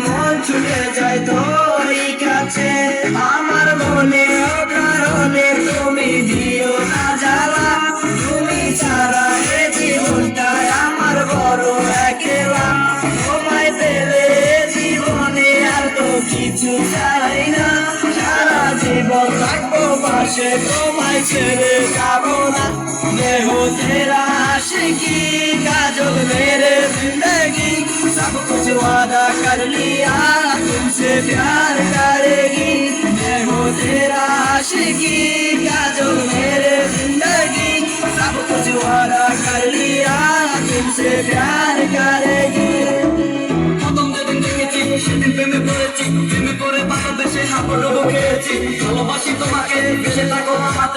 মন ছুটে যায় তোর কাছে, আমার মনে কারণে তুমি দিও না জ্বালা, তুমি ছাড়া এ জীবনটাই আমার বড় একলা, তোমায় পেলে জীবনে আর তো কিছু চাই না, সারা জীবন থাকবো পাশে তোমায় ছেড়ে যাবো না, দেহ তেরা आशिकी काजल मेरे जिंदगी सब कुछ वादा कर लिया तुमसे प्यार करेगी, मैं हो तेरा आशिकी काजल मेरे जिंदगी सब कुछ वादा कर लिया तुमसे प्यार करेगी। সেদিন প্রেমে পড়েছি, প্রেমে পড়ে ভালোবেসে হাবুডুবু খেয়েছি, ভালোবাসি তোমাকে বেঁচে থাকো আমার